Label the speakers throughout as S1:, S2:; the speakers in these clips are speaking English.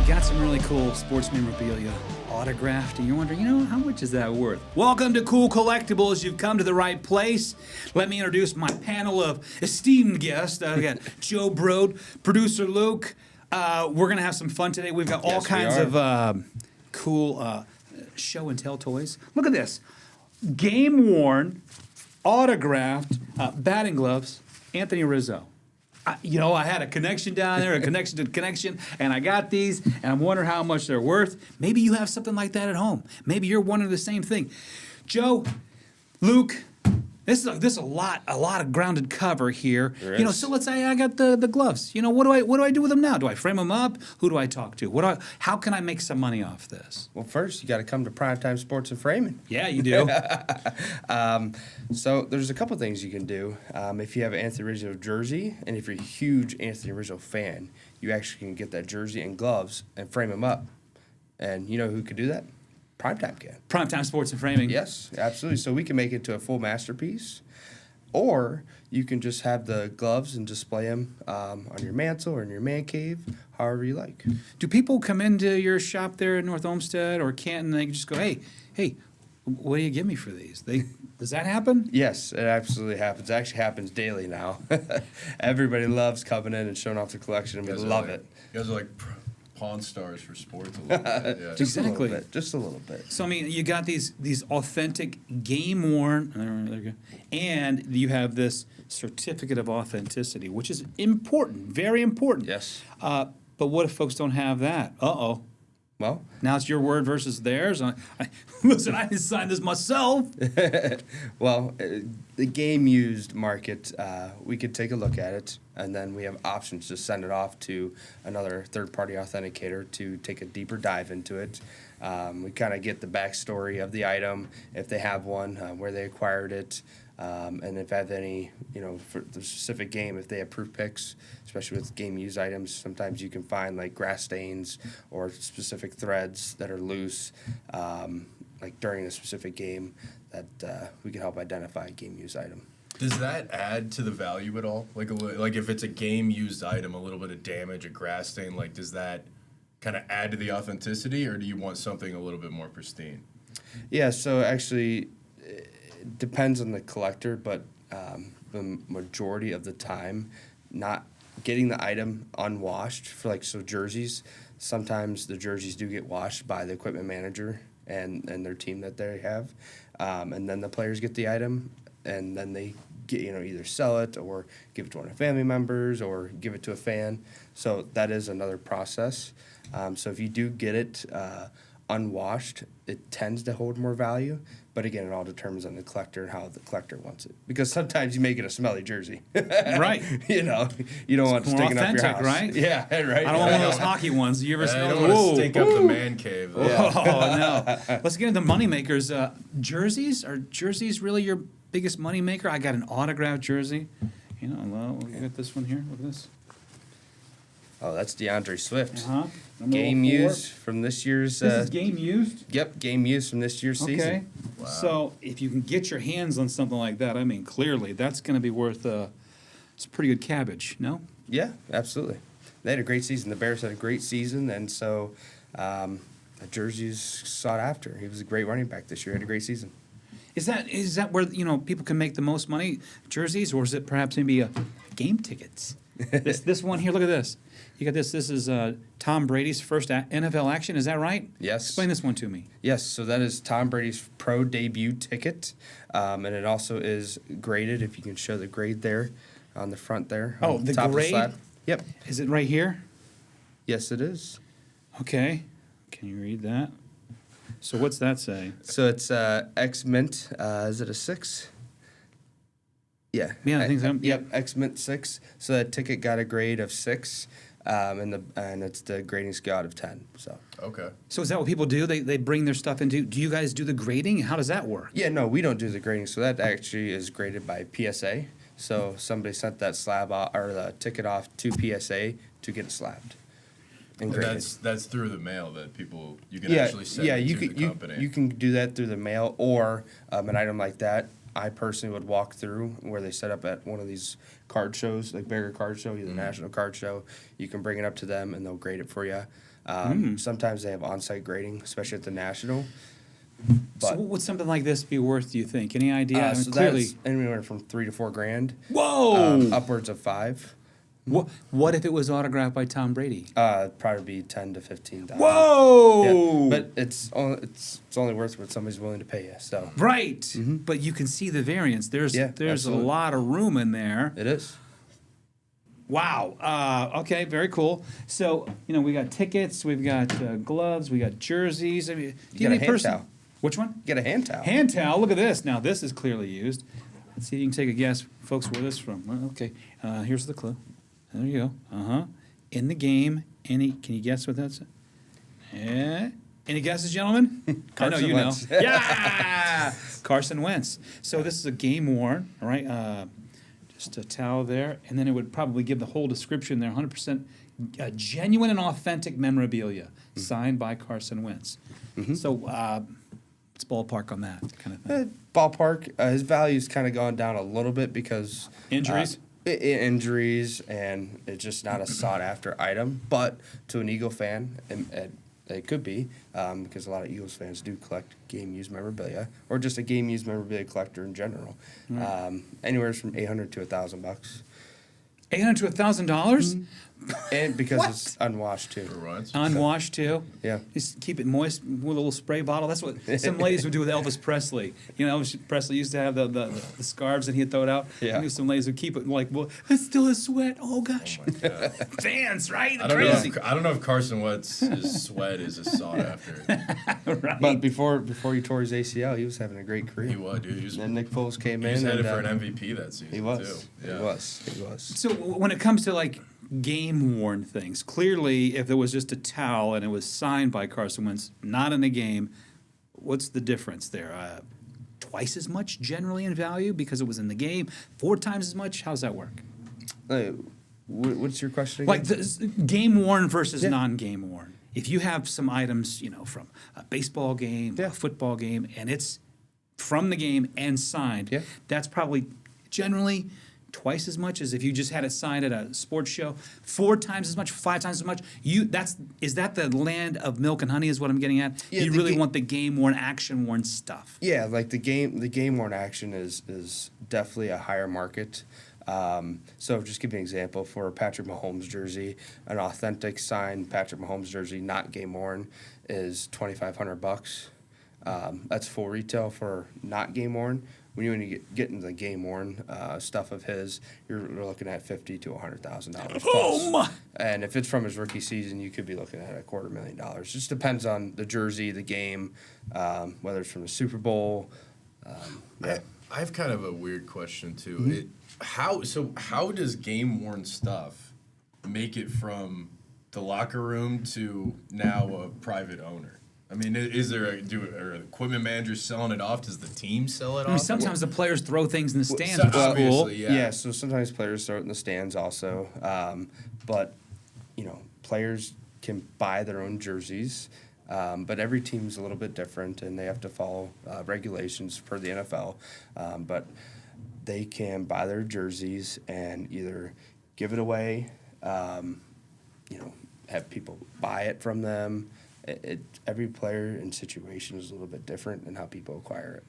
S1: got some really cool sports memorabilia autographed, and you're wondering, how much is that worth? Welcome to Cool Collectibles. You've come to the right place. Let me introduce my panel of esteemed guests. We got Joe Brode, producer Luke. We're going to have some fun today. We've got all kinds of cool show and tell toys. Look at this. Game-worn, autographed batting gloves, Anthony Rizzo. I had a connection down there, a connection to connection, and I got these, and I'm wondering how much they're worth. Maybe you have something like that at home. Maybe you're wondering the same thing. Joe, Luke, this is a lot of ground to cover here. So let's say I got the gloves. What do I do with them now? Do I frame them up? Who do I talk to? How can I make some money off this?
S2: Well, first you got to come to Primetime Sports and Framing.
S1: Yeah, you do.
S2: So there's a couple things you can do. If you have an Anthony Rizzo jersey, and if you're a huge Anthony Rizzo fan, you actually can get that jersey and gloves and frame them up. And you know who could do that? Primetime can.
S1: Primetime Sports and Framing.
S2: Yes, absolutely. So we can make it to a full masterpiece. Or you can just have the gloves and display them on your mantle or in your man cave, however you like.
S1: Do people come into your shop there in North Olmsted or Canton and they just go, hey, what do you give me for these? Does that happen?
S2: Yes, it absolutely happens. It actually happens daily now. Everybody loves coming in and showing off the collection, and we love it.
S3: You guys are like Pawn Stars for sports a little bit. Yeah.
S1: Exactly.
S2: Just a little bit.
S1: So, you got these authentic, game-worn, and you have this certificate of authenticity, which is important, very important.
S2: Yes.
S1: But what if folks don't have that? Uh-oh.
S2: Well,
S1: Now it's your word versus theirs. Listen, I didn't sign this myself.
S2: the game used market, we could take a look at it, and then we have options to send it off to another third-party authenticator to take a deeper dive into it. We kind of get the backstory of the item, if they have one, where they acquired it, and if they have any, for the specific game, if they have proof picks, especially with game used items, sometimes you can find like grass stains or specific threads that are loose, like during a specific game, that we can help identify a game used item.
S3: Does that add to the value at all? Like if it's a game used item, a little bit of damage, a grass stain, does that kind of add to the authenticity, or do you want something a little bit more pristine?
S2: Yeah, so actually, it depends on the collector, but the majority of the time, not getting the item unwashed for jerseys, sometimes the jerseys do get washed by the equipment manager and their team that they have, and then the players get the item, and then they get either sell it or give it to one of the family members or give it to a fan. So that is another process. So if you do get it unwashed, it tends to hold more value. But again, it all determines on the collector and how the collector wants it. Because sometimes you make it a smelly jersey.
S1: Right.
S2: You don't want it sticking up your house.
S1: Right?
S2: Yeah, right.
S1: I don't want one of those hockey ones. You ever
S3: I
S1: smell
S3: don't want to stink up the man cave.
S1: Oh, no. Let's get into moneymakers. Jerseys? Are jerseys really your biggest moneymaker? I got an autographed jersey. We'll get this one here. Look at this.
S2: Oh, that's DeAndre Swift.
S1: Uh-huh.
S2: Game used from this year's...
S1: This is game used?
S2: Yep, game used from this year's season.
S1: Okay.
S3: Wow.
S1: So if you can get your hands on something like that, clearly that's going to be worth it's a pretty good cabbage, no?
S2: Yeah, absolutely. They had a great season. The Bears had a great season, and so the jersey's sought after. He was a great running back this year. He had a great season.
S1: Is that where people can make the most money, jerseys, or is it perhaps maybe game tickets? This one here, look at this. You got this. This is Tom Brady's first NFL action. Is that right?
S2: Yes.
S1: Explain this one to me.
S2: Yes, so that is Tom Brady's pro debut ticket, and it also is graded, if you can show the grade there on the front there.
S1: Oh,
S2: on
S1: the
S2: top
S1: grade?
S2: Of the slab. Yep.
S1: Is it right here?
S2: Yes, it is.
S1: Okay. Can you read that? So what's that say?
S2: So it's X Mint. Is it a 6? Yeah.
S1: Yeah, I think so.
S2: Yep, X Mint 6. So that ticket got a grade of 6, and it's the grading scale out of 10. So.
S3: Okay.
S1: So is that what people do? They bring their stuff into? Do you guys do the grading? How does that work?
S2: Yeah, no, we don't do the grading. So that actually is graded by PSA. So somebody sent that slab or the ticket off to PSA to get it slabbed.
S3: And that's through the mail that you can actually send to the company.
S2: You can do that through the mail, or an item like that. I personally would walk through where they set up at one of these card shows, like bigger card show, either National Card Show. You can bring it up to them, and they'll grade it for you. Sometimes they have on-site grading, especially at the National.
S1: So
S2: But
S1: what would something like this be worth, do you think? Any idea? I mean,
S2: so
S1: clearly.
S2: that's anywhere from $3,000 to $4,000.
S1: Whoa!
S2: Upwards of $5,000.
S1: What if it was autographed by Tom Brady?
S2: Probably be $10,000 to $15,000.
S1: Whoa!
S2: Yeah, but it's only worth what somebody's willing to pay you. So
S1: Right. But you can see the variance. There's
S2: absolutely.
S1: a lot of room in there.
S2: it is.
S1: Wow. Okay, very cool. So, we got tickets, we've got gloves, we got jerseys. I mean, do
S2: got
S1: have
S2: a
S1: any
S2: hand towel.
S1: Which one?
S2: Get a hand towel.
S1: Hand towel. Look at this. Now, this is clearly used. Let's see if you can take a guess, folks, where this is from. Well, okay. Here's the clue. There you go. In the game. Can you guess what that's? Yeah. Any guesses, gentlemen? I know
S2: Carson
S1: you
S2: Wentz.
S1: know. Yeah. Carson Wentz. So this is a game worn, all right? Just a towel there, and then it would probably give the whole description there. 100% genuine and authentic memorabilia, signed by Carson Wentz. So let's ballpark on that kind of thing.
S2: Ballpark. His value's kind of gone down a little bit because
S1: Injuries?
S2: Injuries, and it's just not a sought after item. But to an Eagle fan, it could be because a lot of Eagles fans do collect game used memorabilia, or just a game used memorabilia collector in general. Anywhere from $800 to $1,000.
S1: $800 to $1,000?
S2: And because
S1: What?
S2: it's unwashed too.
S3: For once.
S1: Unwashed too.
S2: Yeah.
S1: Just keep it moist with a little spray bottle. That's what some ladies would do with Elvis Presley. Elvis Presley used to have the scarves and he'd throw it out.
S2: Yeah.
S1: I knew some ladies would keep it like, well, it's still a sweat. Oh gosh.
S3: Oh my God.
S1: Fans, right?
S3: I don't
S1: Crazy.
S3: know. I don't know if Carson Wentz's sweat is as sought after.
S1: Right.
S2: But before he tore his ACL, he was having a great career.
S3: He was, dude.
S2: And then Nick Foles came
S3: He
S2: in.
S3: was headed
S2: and,
S3: for an MVP that season.
S2: He was.
S3: Too. Yeah.
S2: He was.
S1: So when it comes to like game worn things, clearly if there was just a towel and it was signed by Carson Wentz, not in a game, what's the difference there? Twice as much generally in value because it was in the game, 4 times as much? How's that work?
S2: What's your question again?
S1: Like game worn versus
S2: Yeah.
S1: non-game worn. If you have some items, from a baseball game,
S2: Yeah.
S1: a football game, and it's from the game and signed,
S2: Yeah.
S1: that's probably generally twice as much as if you just had it signed at a sports show. 4 times as much, 5 times as much. Is that the land of milk and honey? Is what I'm getting at.
S2: Yeah,
S1: You
S2: the
S1: really want the game worn, action worn stuff.
S2: Yeah, like the game worn action is definitely a higher market. So just give you an example for a Patrick Mahomes jersey, an authentic signed Patrick Mahomes jersey, not game worn, is $2,500. That's full retail for not game worn. When you get into the game worn stuff of his, you're looking at $50,000 to $100,000
S1: Oh my!
S2: And if it's from his rookie season, you could be looking at $250,000. Just depends on the jersey, the game, whether it's from the Super Bowl. Yeah.
S3: I have kind of a weird question too. How does game worn stuff make it from the locker room to now a private owner? I mean, is there are equipment managers selling it off? Does the team sell it off?
S1: I mean, sometimes the players throw things in the stands,
S3: so
S1: which is cool.
S3: obviously, yeah.
S2: So sometimes players throw it in the stands also. But, players can buy their own jerseys. But every team's a little bit different, and they have to follow regulations per the NFL. But they can buy their jerseys and either give it away, have people buy it from them. Every player and situation is a little bit different in how people acquire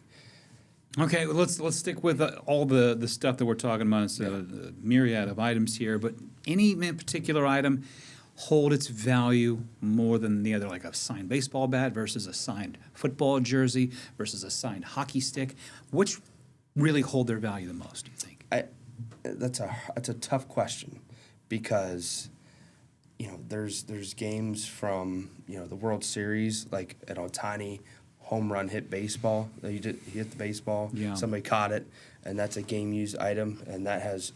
S2: it.
S1: Okay, well, let's stick with all the stuff that we're talking about. It's a myriad of items here, but any particular item hold its value more than the other, like a signed baseball bat versus a signed football jersey versus a signed hockey stick? Which really hold their value the most, do you think?
S2: That's a tough question because there's games from the World Series, like an Ohtani home run hit baseball. He hit the baseball.
S1: Yeah.
S2: Somebody caught it, and that's a game used item, and that has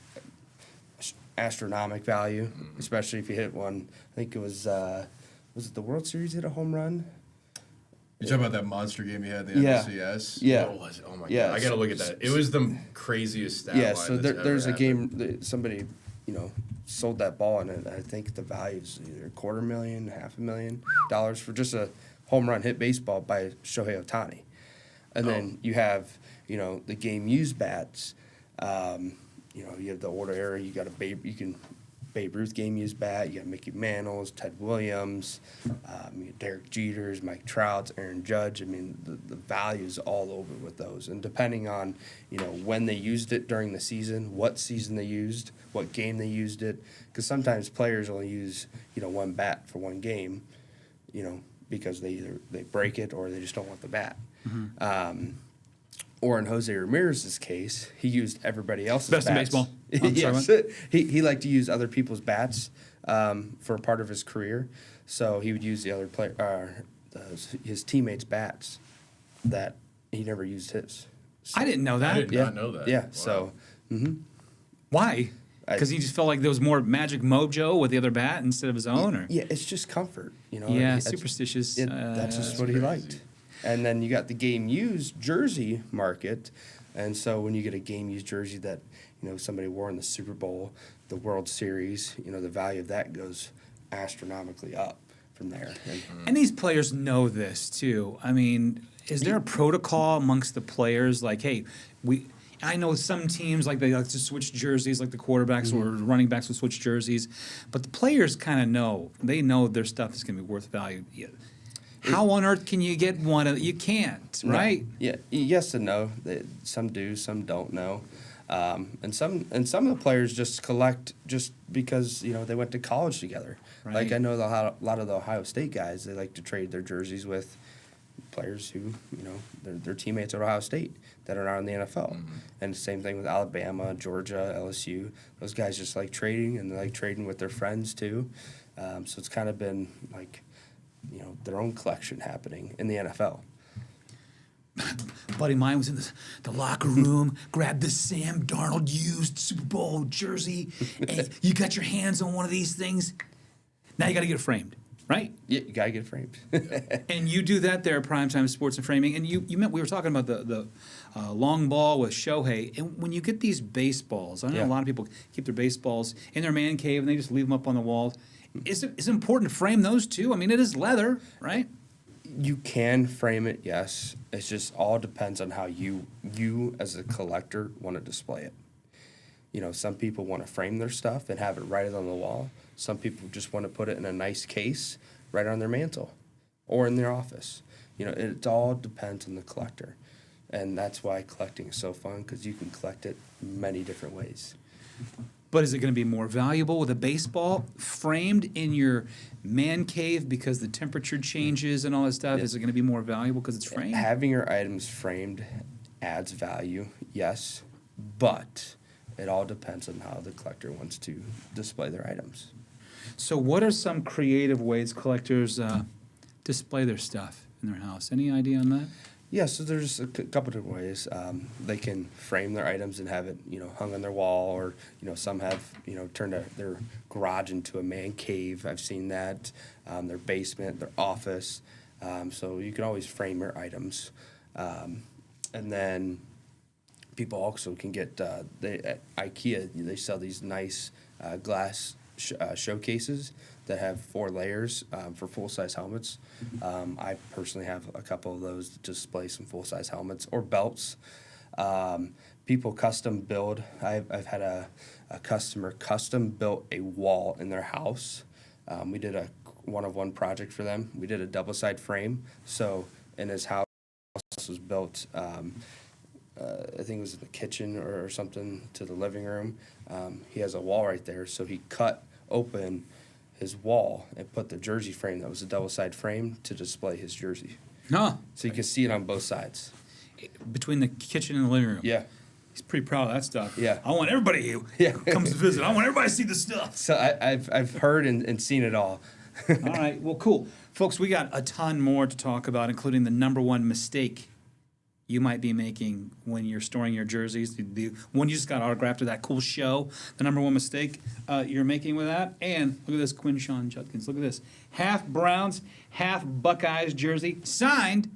S2: astronomical value, especially if you hit one. I think it was it the World Series hit a home run?
S3: You talking about that monster game you had, the
S2: Yeah.
S3: NLCS?
S2: Yeah.
S3: What was it? Oh my
S2: Yeah.
S3: God! I gotta look at that. It was the craziest stat
S2: Yeah.
S3: line
S2: So
S3: that's ever
S2: there's a
S3: happened.
S2: game that somebody sold that ball, and I think the value is either $250,000, $500,000 for just a home run hit baseball by Shohei Ohtani. And then you have the game used bats. You have the order era. You got a baby. You can Babe Ruth game-used bat. You got Mickey Mantle's, Ted Williams, you got Derek Jeter's, Mike Trout's, Aaron Judge. I mean, the value's all over with those. And depending on, when they used it during the season, what season they used, what game they used it, because sometimes players only use, one bat for one game, because they break it or they just don't want the bat. Or in Jose Ramirez's case, he used everybody else's
S1: Best in
S2: bats.
S1: baseball.
S2: Yes, he liked to use other people's bats for a part of his career. So he would use the other his teammates' bats that he never used his. So,
S1: I didn't know that.
S3: I did not know that.
S2: yeah.
S3: Wow.
S2: So
S1: Why? Because he just felt like there was more magic mojo with the other bat instead of his own, or
S2: yeah, it's just comfort.
S1: yeah,
S2: It's-
S1: superstitious.
S2: that's just
S3: that's
S2: what he
S3: crazy.
S2: liked. And then you got the game used jersey market, and so when you get a game used jersey that somebody wore in the Super Bowl, the World Series, the value of that goes astronomically up from there.
S1: And these players know this too. I mean, is there a protocol amongst the players? Like, hey, I know some teams they like to switch jerseys, like the quarterbacks or running backs will switch jerseys, but the players kind of know. They know their stuff is going to be worth value. Yeah. How on earth can you get one? You can't, right?
S2: Yeah, yes and no. Some do, some don't know. And some of the players just collect just because they went to college together.
S1: Right.
S2: Like I know a lot of the Ohio State guys, they like to trade their jerseys with players who they're teammates at Ohio State that are not in the NFL. And the same thing with Alabama, Georgia, LSU. Those guys just like trading, and they like trading with their friends too. So it's kind of been like their own collection happening in the NFL.
S1: Buddy of mine was in the locker room, grabbed this Sam Darnold used Super Bowl jersey, and you got your hands on one of these things. Now you got to get it framed, right?
S2: Yeah, you gotta get it framed.
S1: And you do that there at Primetime Sports and Framing. And we were talking about the long ball with Shohei. And when you get these baseballs, I know a
S2: Yeah.
S1: lot of people keep their baseballs in their man cave and they just leave them up on the wall. Is it important to frame those too? I mean, it is leather, right?
S2: You can frame it, yes. It just all depends on how you as a collector want to display it. Some people want to frame their stuff and have it right on the wall. Some people just want to put it in a nice case right on their mantle or in their office. It all depends on the collector. And that's why collecting is so fun, because you can collect it many different ways.
S1: But is it going to be more valuable with a baseball framed in your man cave because the temperature changes and all that stuff?
S2: Yeah.
S1: Is it going to be more valuable because it's framed?
S2: Having your items framed adds value, yes, but it all depends on how the collector wants to display their items.
S1: So what are some creative ways collectors display their stuff in their house? Any idea on that?
S2: Yeah, so there's a couple different ways. They can frame their items and have it, hung on their wall, or some have, turned their garage into a man cave. I've seen that. Their basement, their office. So you can always frame your items, and then people also can get at IKEA. They sell these nice glass showcases that have 4 layers for full-size helmets. I personally have a couple of those to display some full-size helmets or belts. People custom build. I've had a customer custom built a wall in their house. We did a one-of-one project for them. We did a double-side frame. So in his house was built, I think it was in the kitchen or something, to the living room. He has a wall right there, so he cut open his wall and put the jersey frame that was a double-side frame to display his jersey.
S1: No.
S2: So you can see it on both sides.
S1: Between the kitchen and the living room.
S2: Yeah.
S1: He's pretty proud of that stuff.
S2: Yeah.
S1: I want everybody who comes to visit, I want everybody to see the stuff.
S2: So I've heard and seen it all.
S1: All right. Well, cool. Folks, we got a ton more to talk about, including the number one mistake you might be making when you're storing your jerseys. The one you just got autographed at that cool show. The number one mistake you're making with that. And look at this, Quinshawn Judkins. Look at this. Half Browns, half Buckeyes jersey. Signed.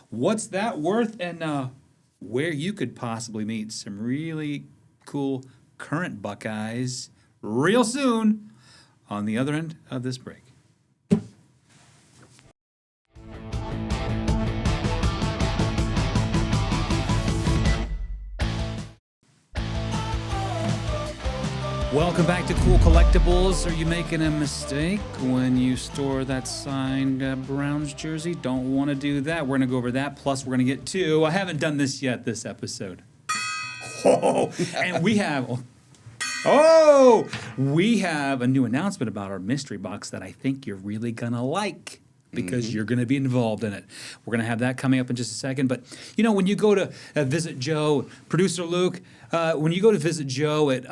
S1: What's that worth? And where you could possibly meet some really cool current Buckeyes real soon on the other end of this break. Welcome back to Cool Collectibles. Are you making a mistake when you store that signed Browns jersey? Don't want to do that. We're going to go over that. Plus, we're going to get to, I haven't done this yet this episode. Oh, and we have a new announcement about our mystery box that I think you're really going to like, because you're going to be involved in it. We're going to have that coming up in just a second. But, you know, when you go to visit Joe, producer Luke, when you go to visit Joe at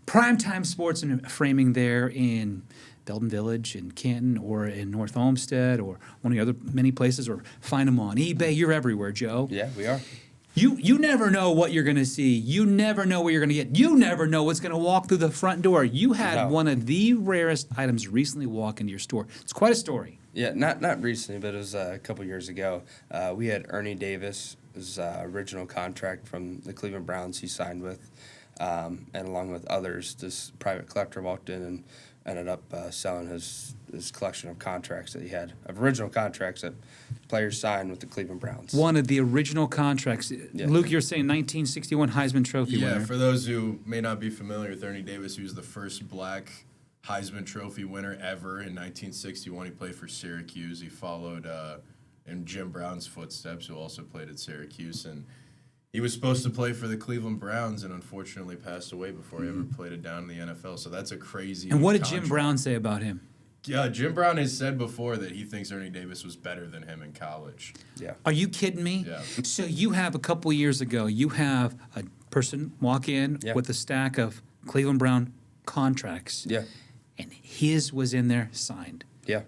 S1: Primetime Sports and Framing there in Belden Village, in Canton, or in North Olmsted, or one of the other many places, or find them on eBay, you're everywhere, Joe.
S2: Yeah, we are.
S1: You never know what you're going to see. You never know what you're going to get. You never know what's going to walk through the front door. You had one of the rarest items recently walk into your store. It's quite a story.
S2: Yeah, not recently, but it was a couple years ago. We had Ernie Davis, his original contract from the Cleveland Browns he signed with, and along with others, this private collector walked in and ended up selling his collection of contracts that he had, of original contracts that players signed with the Cleveland Browns.
S1: One of the original contracts.
S2: Yeah.
S1: Luke, you're saying 1961 Heisman Trophy winner.
S3: Yeah, for those who may not be familiar with Ernie Davis, he was the first black Heisman Trophy winner ever in 1961. He played for Syracuse. He followed in Jim Brown's footsteps, who also played at Syracuse. And he was supposed to play for the Cleveland Browns and unfortunately passed away before he ever played it down in the NFL. So that's a crazy
S1: And what did
S3: contract.
S1: Jim Brown say about him?
S3: Yeah, Jim Brown has said before that he thinks Ernie Davis was better than him in college.
S2: Yeah.
S1: Are you kidding me?
S3: Yeah.
S1: So you have a couple years ago, you have a person walk in
S2: Yeah.
S1: with a stack of Cleveland Brown contracts.
S2: Yeah.
S1: And his was in there signed.
S2: Yeah.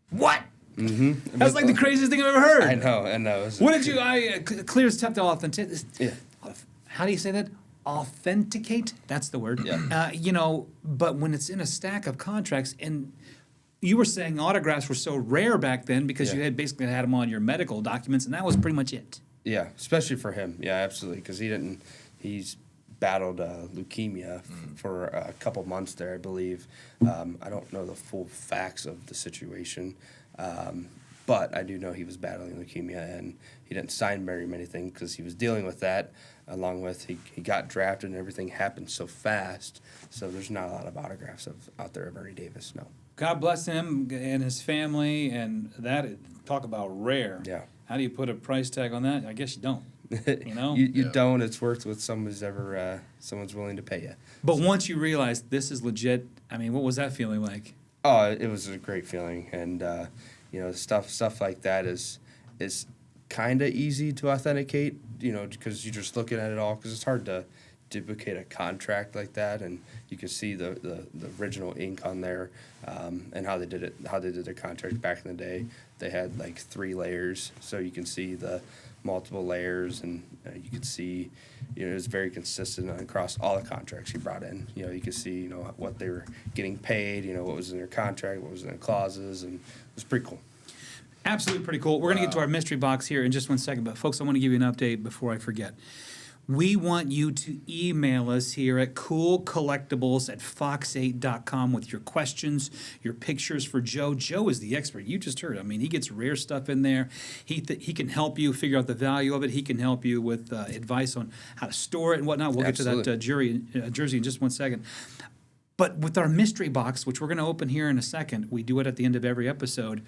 S1: What? Mm-hmm. That's like the craziest thing I've ever heard.
S2: I know. It was
S1: What did you? Clear as tough to authentic.
S2: Yeah.
S1: How do you say that? Authenticate. That's the word.
S2: Yeah.
S1: You know, but when it's in a stack of contracts, and you were saying autographs were so rare back then because
S2: Yeah.
S1: you had basically had them on your medical documents, and that was pretty much it.
S2: Yeah, especially for him. Yeah, absolutely, because he's battled leukemia for a couple months there, I believe. I don't know the full facts of the situation, but I do know he was battling leukemia, and he didn't sign very many things because he was dealing with that, along with he got drafted and everything happened so fast, so there's not a lot of autographs out there of Ernie Davis, no.
S1: God bless him and his family, and that, talk about rare.
S2: Yeah.
S1: How do you put a price tag on that? I guess you don't. You know?
S2: you
S3: Yeah.
S2: don't. It's worth what someone's willing to pay you.
S1: But once you realize this is legit, I mean, what was that feeling like?
S2: Oh, it was a great feeling, and you know, stuff like that is kind of easy to authenticate. You know, because you're just looking at it all. Because it's hard to duplicate a contract like that, and you can see the original ink on there, and how they did it. How they did their contract back in the day. They had like 3 layers, so you can see the multiple layers, and you could see, you know, it was very consistent across all the contracts he brought in. You know, you could see, you know, what they were getting paid, you know, what was in their contract, what was in their clauses, and it was pretty cool.
S1: Absolutely pretty cool. We're going to get to our mystery box here in just one second, but folks, I want to give you an update before I forget. We want you to email us here at coolcollectibles@fox8.com with your questions, your pictures for Joe. Joe is the expert. You just heard. I mean, he gets rare stuff in there. He can help you figure out the value of it. He can help you with advice on how to store it and whatnot. We'll get to that jersey in just one second. But with our mystery box, which we're going to open here in a second, we do it at the end of every episode.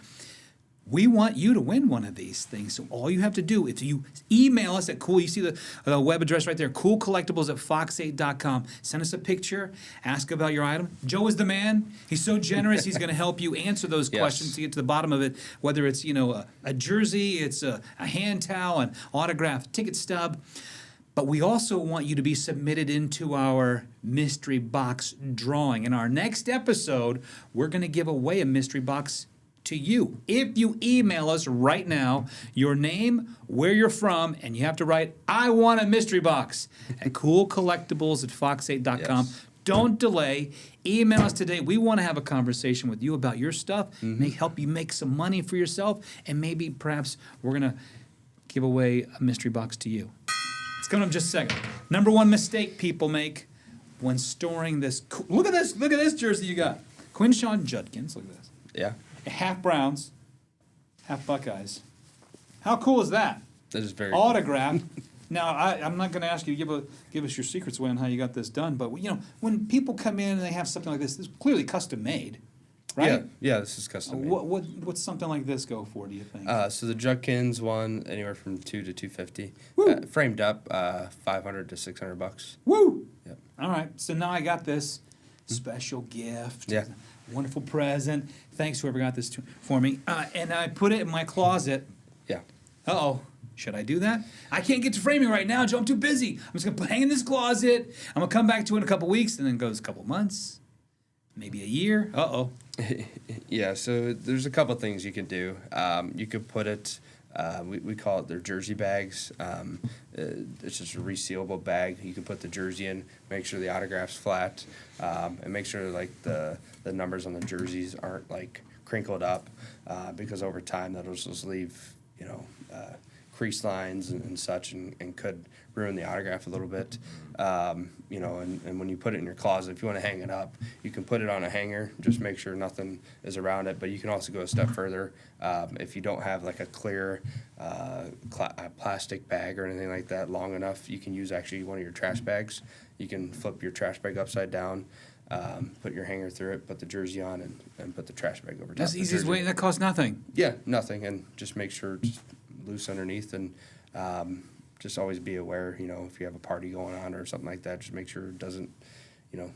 S1: We want you to win one of these things. So all you have to do is you email us at cool. You see the web address right there, coolcollectibles@fox8.com. Send us a picture. Ask about your item. Joe is the man. He's so generous. He's going to help you answer those questions to get to the bottom of it. Whether it's a jersey, it's a hand towel, an autograph, ticket stub. But we also want you to be submitted into our mystery box drawing. In our next episode, we're going to give away a mystery box to you. If you email us right now, your name, where you're from, and you have to write, I want a mystery box, at coolcollectibles@fox8.com.
S2: Yes.
S1: Don't delay. Email us today. We want to have a conversation with you about your stuff, help you make some money for yourself, and maybe perhaps we're going to give away a mystery box to you. It's coming up in just a second. Number one mistake people make when storing this. Look at this. Look at this jersey you got. Quinshawn Judkins. Look at this.
S2: Yeah,
S1: Half Browns, half Buckeyes. How cool is that?
S2: that is very
S1: Autographed Now, I'm not going to ask you to give us your secrets away on how you got this done, but when people come in and they have something like this is clearly custom made, right?
S2: Yeah, this is custom made.
S1: What's something like this go for? Do you think?
S2: So the Judkins one, anywhere from $200 to $250.
S1: Woo.
S2: Framed up, $500 to $600.
S1: Woo!
S2: Yep.
S1: All right, so now I got this special gift.
S2: Yeah.
S1: Wonderful present. Thanks whoever got this for me. And I put it in my closet.
S2: Yeah.
S1: Uh-oh. Should I do that? I can't get to framing right now, Joe. I'm too busy. I'm just going to hang in this closet. I'm going to come back to it in a couple weeks, and then it goes a couple months, maybe a year. Uh-oh.
S2: Yeah, so there's a couple things you can do. You could put it, we call it their jersey bags. It's just a resealable bag. You can put the jersey in, make sure the autograph's flat, and make sure like the numbers on the jerseys aren't like crinkled up, because over time that'll just leave, crease lines and such, and could ruin the autograph a little bit. And when you put it in your closet, if you want to hang it up, you can put it on a hanger. Just make sure nothing is around it. But you can also go a step further. If you don't have like a clear plastic bag or anything like that long enough, you can use actually one of your trash bags. You can flip your trash bag upside down, put your hanger through it, put the jersey on, and put the trash bag over top.
S1: That's the easiest
S2: jersey.
S1: way. That costs nothing.
S2: Yeah, nothing, and just make sure it's loose underneath, and just always be aware, if you have a party going on or something like that, just make sure it doesn't,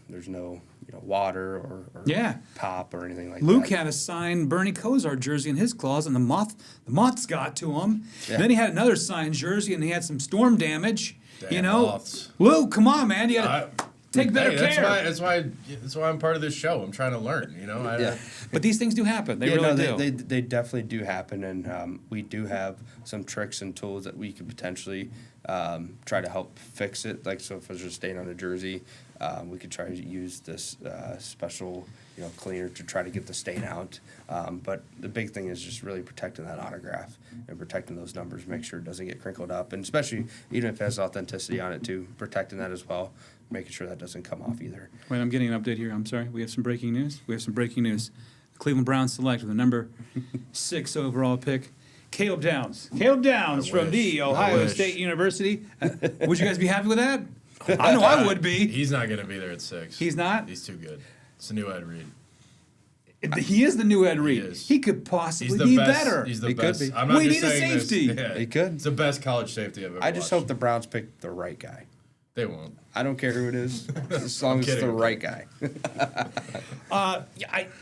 S2: there's no, water or
S1: Yeah.
S2: pop or anything like
S1: Luke
S2: that.
S1: had a signed Bernie Kosar jersey in his closet, and the moths got to him.
S2: Yeah.
S1: Then he had another signed jersey, and he had some storm damage.
S3: Damn moths.
S1: Luke, come on, man, you gotta take better
S3: Hey,
S1: care.
S3: That's why I'm part of this show. I'm trying to learn.
S2: Yeah.
S1: But these things do happen. They
S2: Yeah,
S1: really
S2: no,
S1: do.
S2: they definitely do happen, and we do have some tricks and tools that we could potentially try to help fix it. Like, so if there's a stain on a jersey, we could try to use this special, cleaner to try to get the stain out. But the big thing is just really protecting that autograph and protecting those numbers, make sure it doesn't get crinkled up, and especially even if it has authenticity on it too, protecting that as well, making sure that doesn't come off either.
S1: Wait, I'm getting an update here. I'm sorry. We have some breaking news. Cleveland Browns select with the number 6 overall pick, Caleb Downs. Caleb Downs from the Ohio State University. Would you guys be happy with that? I know I would be.
S3: He's not going to be there at 6.
S1: He's not?
S3: He's too good. It's a new Ed Reed.
S1: He is the new Ed Reed.
S3: He is.
S1: He could possibly
S3: He's the
S1: be
S3: best.
S1: better.
S3: He's the
S2: He could
S3: best.
S2: be.
S3: I'm not
S1: We
S3: just
S1: need a
S3: saying this.
S1: safety.
S3: Yeah.
S2: He could.
S3: It's the best college safety I've ever
S2: I just
S3: watched.
S2: hope the Browns pick the right guy.
S3: They won't.
S2: I don't care who it is, as long as it's the
S3: kidding.
S2: right guy.
S1: I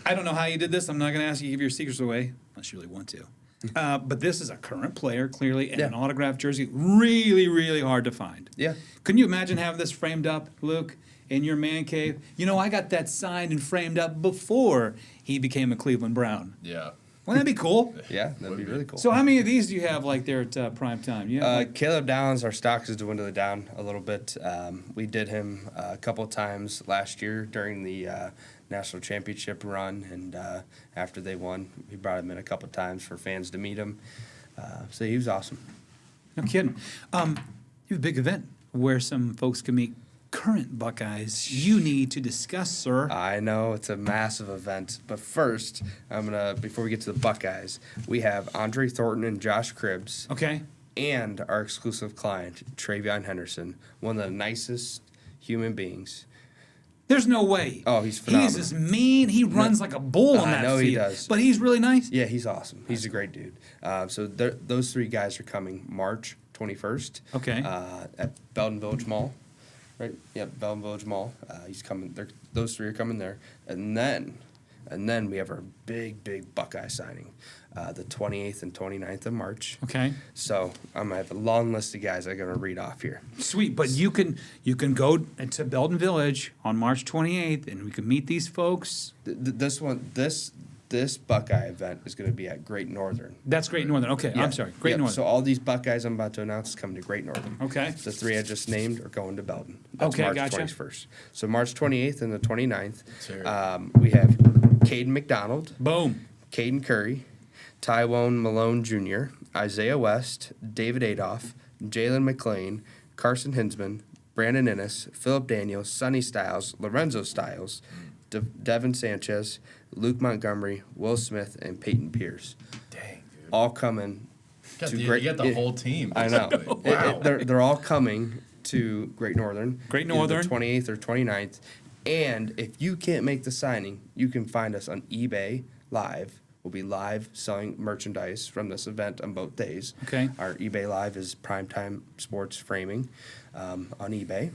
S1: don't know how you did this. I'm not going to ask you to give your secrets away, unless you really want to. But this is a current player, clearly, and an autographed jersey. Really, really hard to find.
S2: Yeah.
S1: Couldn't you imagine having this framed up, Luke, in your man cave? I got that signed and framed up before he became a Cleveland Brown.
S3: Yeah.
S1: Wouldn't that be cool?
S2: Yeah, that'd be really cool.
S1: So how many of these do you have, like, there at prime time? You have,
S2: Caleb Downs, our stock is dwindling down a little bit. We did him a couple of times last year during the national championship run, and after they won, we brought him in a couple of times for fans to meet him. So he was awesome.
S1: No kidding. You have a big event where some folks can meet current Buckeyes you need to discuss, sir.
S2: I know it's a massive event, but first, before we get to the Buckeyes, we have Andre Thornton and Josh Cribbs.
S1: Okay.
S2: And our exclusive client, Travion Henderson, one of the nicest human beings.
S1: There's no way.
S2: Oh, he's phenomenal.
S1: He's just mean. He runs like a bull on that
S2: I know
S1: field.
S2: he does.
S1: But he's really nice.
S2: Yeah, he's awesome. He's a great dude. So those three guys are coming March 21st.
S1: Okay.
S2: At Belden Village Mall. Right? Yep, Belden Village Mall. He's coming. Those three are coming there. And then we have our big Buckeye signing, the 28th and 29th of March.
S1: Okay.
S2: So I'm gonna have a long list of guys I'm gonna read off here.
S1: Sweet. But you can go to Belden Village on March 28th, and we can meet these folks.
S2: This Buckeye event is going to be at Great Northern.
S1: That's Great Northern. Okay.
S2: Yeah.
S1: I'm sorry. Great
S2: Yep.
S1: Northern.
S2: So all these Buckeyes I'm about to announce is coming to Great Northern.
S1: Okay.
S2: The three I just named are going to Belden. That's
S1: Okay,
S2: March
S1: gotcha.
S2: 21st. So March 28th and the 29th,
S3: hear
S2: we have Caden McDonald,
S1: Boom.
S2: Caden Curry, Tywone Malone Jr., Isaiah West, David Adolph, Jalen McLean, Carson Hinsman, Brandon Ennis, Philip Daniels, Sonny Styles, Lorenzo Styles, Devin Sanchez, Luke Montgomery, Will Smith, and Peyton Pierce.
S3: Dang, dude.
S2: All coming
S3: You got the whole team.
S2: I know.
S3: basically. Wow.
S2: They're all coming to Great Northern.
S1: Great
S2: either
S1: Northern.
S2: The 28th or 29th. And if you can't make the signing, you can find us on eBay Live. We'll be live selling merchandise from this event on both days.
S1: Okay.
S2: Our eBay Live is Primetime Sports Framing on eBay.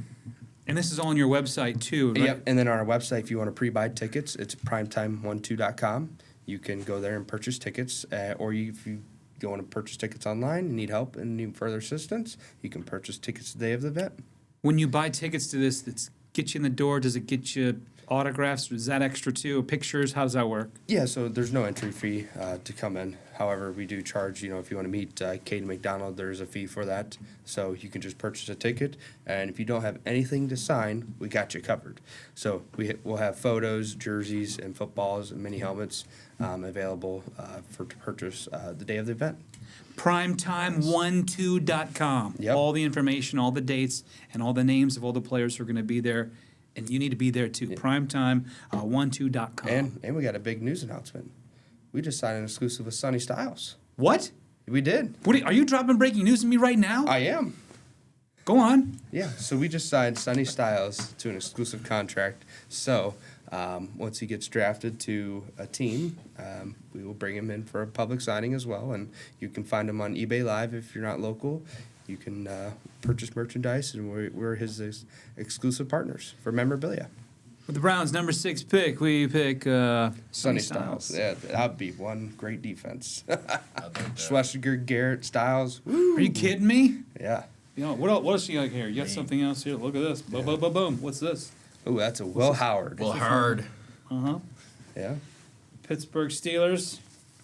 S1: And this is all on your website too, right?
S2: Yep. And then on our website, if you want to pre-buy tickets, it's primetime12.com. You can go there and purchase tickets, if you want to purchase tickets online and need help and need further assistance, you can purchase tickets the day of the event.
S1: When you buy tickets to this, that gets you in the door. Does it get you autographs? Is that extra too? Pictures? How does that work?
S2: Yeah, so there's no entry fee to come in. However, we do charge, if you want to meet Katie McDonald, there's a fee for that. So you can just purchase a ticket. And if you don't have anything to sign, we got you covered. So we'll have photos, jerseys, and footballs and mini helmets available for purchase the day of the event.
S1: Primetime12.com.
S2: Yep.
S1: All the information, all the dates, and all the names of all the players who are going to be there. And you need to be there too. Primetime12.com.
S2: And we got a big news announcement. We just signed an exclusive with Sonny Styles.
S1: What?
S2: We did.
S1: Are you dropping breaking news to me right now?
S2: I am.
S1: Go on.
S2: Yeah, so we just signed Sonny Styles to an exclusive contract. So once he gets drafted to a team, we will bring him in for a public signing as well. And you can find him on eBay Live if you're not local. You can purchase merchandise, and we're his exclusive partners for Memorabilia.
S1: With the Browns' number 6 pick, we pick
S2: Sonny Styles. Yeah, that'd be one great defense.
S3: I'll take that.
S2: Schlesinger, Garrett, Styles. Woo.
S1: Are you kidding me?
S2: Yeah.
S1: What else you got here? You got something else here? Look at this. Boom, boom, boom, boom. What's this?
S2: Oh, that's a Will Howard.
S3: Well, hard.
S1: Uh-huh.
S2: Yeah.
S1: Pittsburgh Steelers,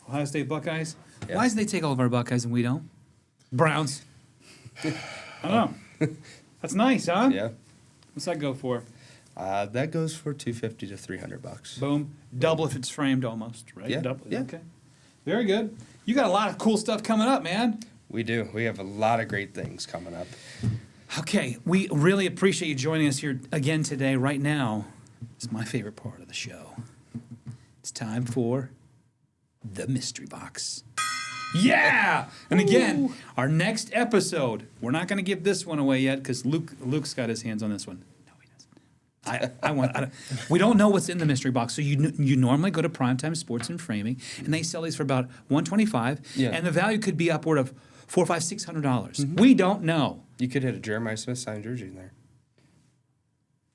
S1: Ohio State Buckeyes.
S2: Yeah.
S1: Why do they take all of our Buckeyes and we don't? Browns. I don't know. That's nice, huh?
S2: Yeah.
S1: What's that go for?
S2: That goes for $250 to $300.
S1: Boom. Double if it's framed almost, right?
S2: Yeah,
S1: Double.
S2: yeah.
S1: Okay. Very good. You got a lot of cool stuff coming up, man.
S2: We do. We have a lot of great things coming up.
S1: Okay. We really appreciate you joining us here again today. Right now, it's my favorite part of the show. It's time for the Mystery Box. Yeah! And again, our next episode, we're not going to give this one away yet because Luke's got his hands on this one. No, he doesn't. We don't know what's in the mystery box. So you normally go to Primetime Sports and Framing, and they sell these for about $125,
S2: Yeah.
S1: and the value could be upward of $400, $500, $600. We don't know.
S2: You could hit a Jeremiah Smith signed jersey in there.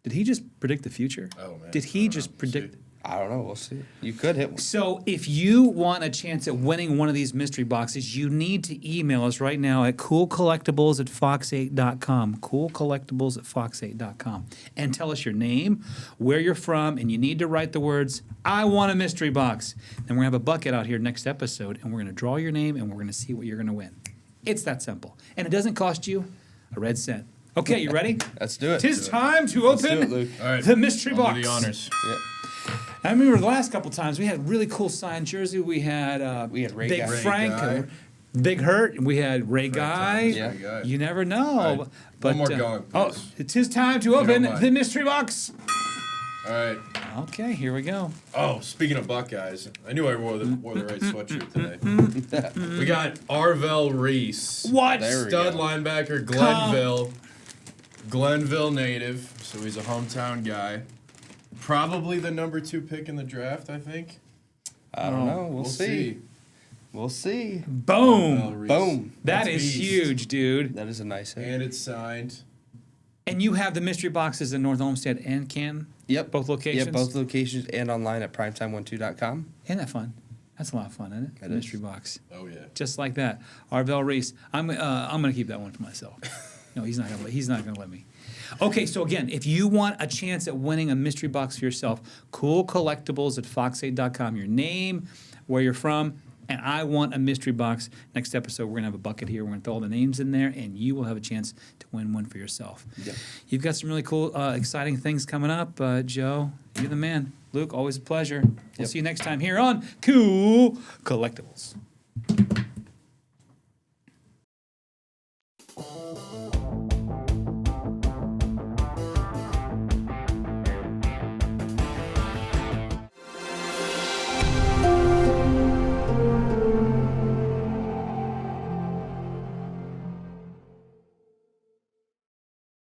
S1: Did he just predict the future?
S3: Oh, man.
S1: Did
S3: I
S1: he
S3: don't
S1: just
S3: know.
S1: predict?
S3: See.
S2: I don't know. We'll see. You could hit one.
S1: So if you want a chance at winning one of these mystery boxes, you need to email us right now at coolcollectibles@fox8.com, coolcollectibles@fox8.com, and tell us your name, where you're from, and you need to write the words, I want a mystery box. Then we're going to have a bucket out here next episode, and we're going to draw your name, and we're going to see what you're going to win. It's that simple. And it doesn't cost you a red cent. Okay, you ready?
S2: Let's do it.
S1: Tis time to
S2: Let's do
S1: open
S2: it, Luke.
S3: All right.
S1: the mystery
S3: I'll
S1: box.
S3: do the honors.
S2: Yeah.
S1: I remember the last couple times we had really cool signed jersey. We had
S2: Ray
S1: Big
S2: Guy.
S1: Frank,
S3: Ray Guy.
S1: Big Hurt. We had Ray Guy.
S2: Yeah.
S3: Ray Guy.
S1: You never know.
S3: All right.
S1: But,
S3: One more going,
S1: oh,
S3: please.
S1: it's his time to
S3: you
S1: open
S3: don't mind.
S1: the mystery box.
S3: All right.
S1: Okay, here we go.
S3: Oh, speaking of Buckeyes, I knew I wore the right sweatshirt today. We got Arvell Reese.
S1: What?
S2: There we
S3: Stud
S2: go.
S3: linebacker, Glenville native, so he's a hometown guy. Probably the number 2 pick in the draft, I think.
S2: I don't know. We'll see.
S3: see.
S2: We'll see.
S1: Boom.
S3: Arvell Reese.
S2: Boom.
S1: That
S3: That's
S1: is
S3: beast.
S1: huge, dude.
S2: That is a nice hit.
S3: And it's signed.
S1: And you have the mystery boxes in North Olmsted and Canton?
S2: Yep.
S1: Both locations?
S2: Yep, both locations and online at primetime12.com.
S1: Isn't that fun? That's a lot of fun, isn't it?
S2: It
S1: The
S2: is.
S1: mystery box.
S3: Oh, yeah.
S1: Just like that. Arvell Reese. I'm gonna keep that one for myself. No, he's not gonna let me. Okay, so again, if you want a chance at winning a mystery box for yourself, coolcollectibles@fox8.com. Your name, where you're from, and I want a mystery box. Next episode, we're gonna have a bucket here. We're gonna throw all the names in there, and you will have a chance to win one for yourself.
S2: Yep.
S1: You've got some really cool, exciting things coming up, Joe. You're the man. Luke, always a pleasure. We'll
S2: Yep.
S1: see you next time here on Cool Collectibles.